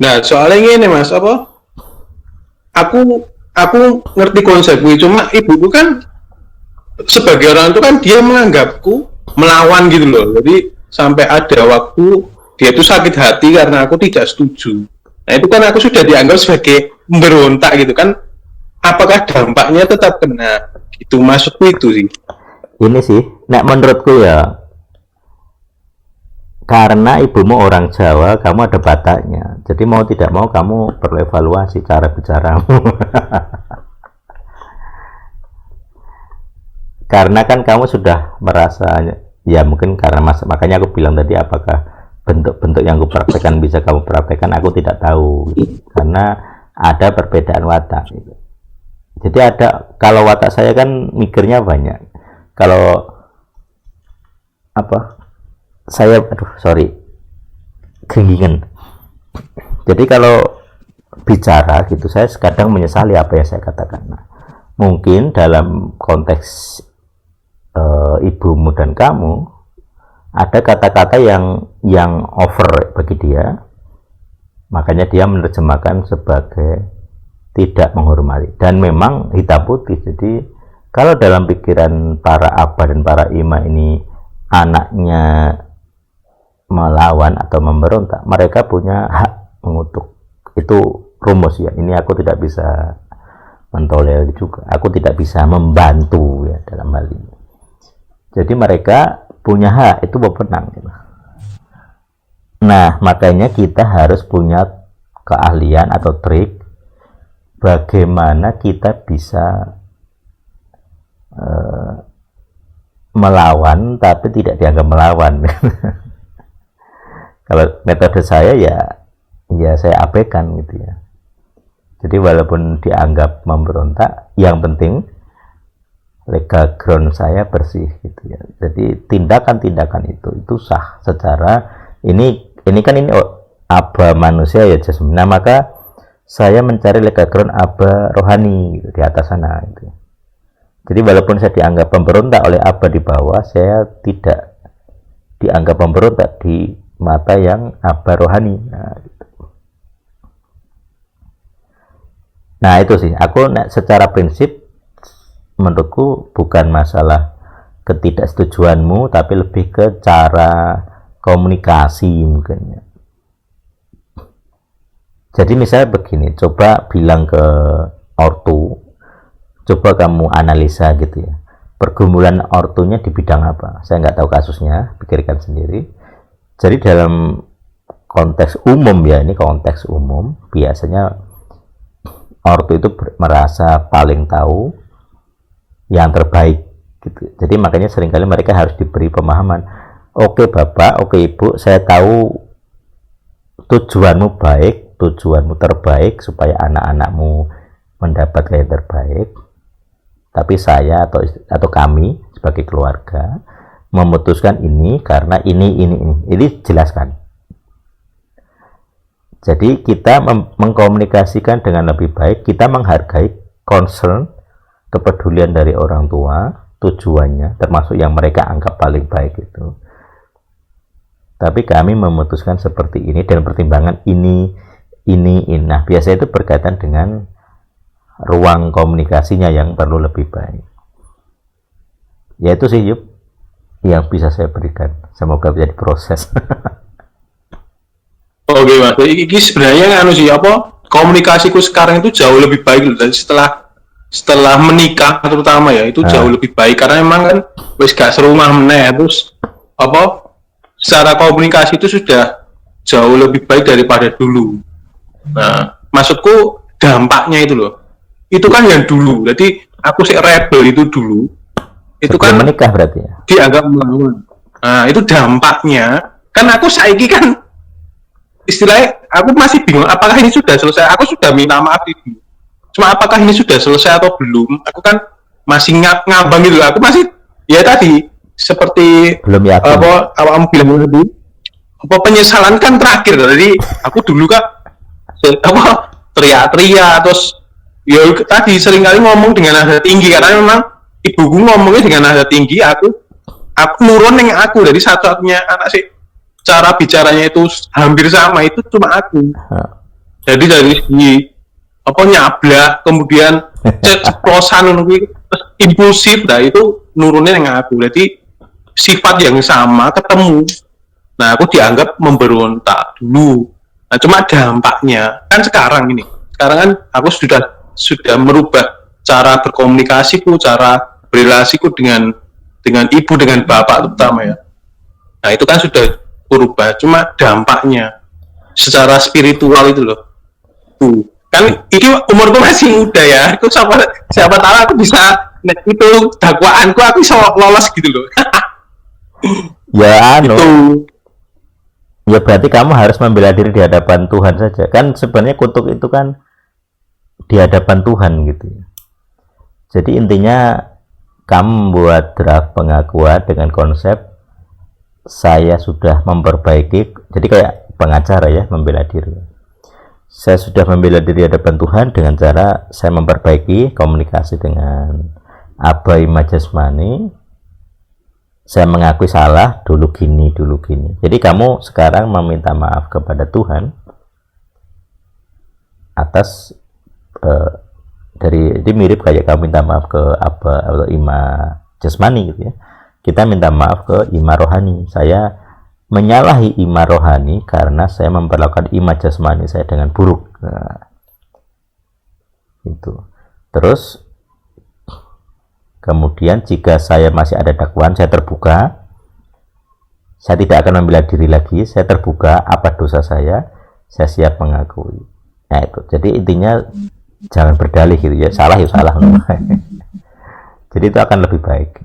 Nah, soalnya ini Mas, apa? Aku ngerti konsepnya, cuma ibuku kan sebagai orang itu kan dia menganggapku melawan gitu loh. Jadi sampai ada waktu dia tuh sakit hati karena aku tidak setuju. Nah itu kan aku sudah dianggap sebagai memberontak gitu kan. Apakah dampaknya tetap kena? Itu maksudku itu sih. Ini sih, nek menurutku ya, karena ibumu orang Jawa, kamu ada Bataknya. Jadi mau tidak mau kamu perlu evaluasi cara bicaramu. Karena kan kamu sudah merasa, ya mungkin karena makanya aku bilang tadi, apakah bentuk-bentuk yang aku praktekkan bisa kamu praktekkan, aku tidak tahu gitu. Karena ada perbedaan watak gitu. Jadi ada, kalau watak saya kan mikirnya banyak. Kalau apa, saya keringingan. Jadi kalau bicara gitu, saya kadang menyesali apa yang saya katakan. Nah, mungkin dalam konteks ibumu dan kamu ada kata-kata yang over bagi dia, makanya dia menerjemahkan sebagai tidak menghormati. Dan memang hitam putih. Jadi kalau dalam pikiran para abah dan para ima ini anaknya melawan atau memberontak, mereka punya hak mengutuk. Itu rumus ya. Ini aku tidak bisa mentolerir juga. Aku tidak bisa membantu ya dalam hal ini. Jadi mereka punya hak, itu wewenang gitu. Nah, makanya kita harus punya keahlian atau trik bagaimana kita bisa melawan tapi tidak dianggap melawan. Kalau metode saya ya saya abaikan gitu ya. Jadi walaupun dianggap memberontak, yang penting legal ground saya bersih gitu ya. Jadi tindakan-tindakan itu sah secara ini kan ini aba manusia ya jasmani. Nah, maka saya mencari legal ground aba rohani gitu, di atas sana gitu. Jadi walaupun saya dianggap pemberontak oleh aba di bawah, saya tidak dianggap pemberontak di mata yang aba rohani. Nah itu sih, aku secara prinsip menurutku bukan masalah ketidaksetujuanmu, tapi lebih ke cara komunikasi mungkin. Jadi misalnya begini, coba bilang ke ortu, coba kamu analisa gitu ya, pergumulan ortunya di bidang apa. Saya nggak tahu kasusnya, pikirkan sendiri. Jadi dalam konteks umum ya, ini konteks umum, biasanya ortu itu merasa paling tahu yang terbaik gitu. Jadi makanya seringkali mereka harus diberi pemahaman. Oke bapak, oke ibu, saya tahu tujuanmu baik, tujuanmu terbaik supaya anak-anakmu mendapatkan yang terbaik. Tapi saya atau kami sebagai keluarga memutuskan ini karena ini jelaskan. Jadi kita mengkomunikasikan dengan lebih baik, kita menghargai concern, kepedulian dari orang tua, tujuannya, termasuk yang mereka anggap paling baik itu. Tapi kami memutuskan seperti ini dan pertimbangan ini. Nah, biasanya itu berkaitan dengan ruang komunikasinya yang perlu lebih baik. Ya itu sih Yup yang bisa saya berikan. Semoga bisa diproses. Oke Mas, ini sebenarnya anu sih apa? Komunikasiku sekarang itu jauh lebih baik loh, dan setelah menikah terutama ya itu jauh lebih baik karena memang kan wis gak serumah meneh, terus apa secara komunikasi itu sudah jauh lebih baik daripada dulu. Nah maksudku dampaknya itu loh, itu kan yang dulu, jadi aku sih rebel itu dulu itu kan menikah berarti ya, dianggap melawan. Nah itu dampaknya kan aku saiki kan istilahnya aku masih bingung apakah ini sudah selesai. Aku sudah minta maaf itu, cuma apakah ini sudah selesai atau belum, aku kan masih ngambang gitu. Aku masih ya tadi seperti belum yakin. apa kamu bilang tadi, apa penyesalan kan terakhir. Jadi aku dulu kan apa teriak-teriak, terus ya tadi seringkali ngomong dengan nada tinggi karena memang ibuku ngomongnya dengan nada tinggi. Aku nurun yang aku dari satu-satunya anak sih cara bicaranya itu hampir sama, itu cuma aku. Jadi dari segi apa nyablak, kemudian ceplosan ngono kuwi terus impulsif, nah itu nurunin yang aku. Jadi sifat yang sama ketemu. Nah, aku dianggap memberontak dulu. Nah, cuma dampaknya kan sekarang kan aku sudah merubah cara berkomunikasiku, cara berelasiku dengan ibu, dengan bapak terutama ya. Nah, itu kan sudah berubah. Cuma dampaknya secara spiritual itu loh. Kan ini umurku masih muda ya. Aku siapa tahu aku bisa itu dakwaanku aku bisa lolos gitu loh. Ya anu, Itu ya berarti kamu harus membela diri di hadapan Tuhan saja. Kan sebenarnya kutuk itu kan di hadapan Tuhan gitu ya. Jadi intinya kamu membuat draft pengakuan dengan konsep saya sudah memperbaiki, jadi kayak pengacara ya, membela diri. Saya sudah membela diri di hadapan Tuhan dengan cara saya memperbaiki komunikasi dengan Aba Ima Jasmani. Saya mengakui salah dulu gini. Jadi kamu sekarang meminta maaf kepada Tuhan atas dari, ini mirip kayak kamu minta maaf ke Aba atau Ima Jasmani gitu ya. Kita minta maaf ke Ima Rohani. Saya menyalahi Ima Rohani karena saya memperlakukan Ima Jasmani saya dengan buruk. Nah, itu. Terus kemudian jika saya masih ada dakwaan, saya terbuka. Saya tidak akan membela diri lagi. Saya terbuka apa dosa saya siap mengakui. Nah itu. Jadi intinya jangan berdalih gitu ya. Salah ya salah. Jadi itu akan lebih baik.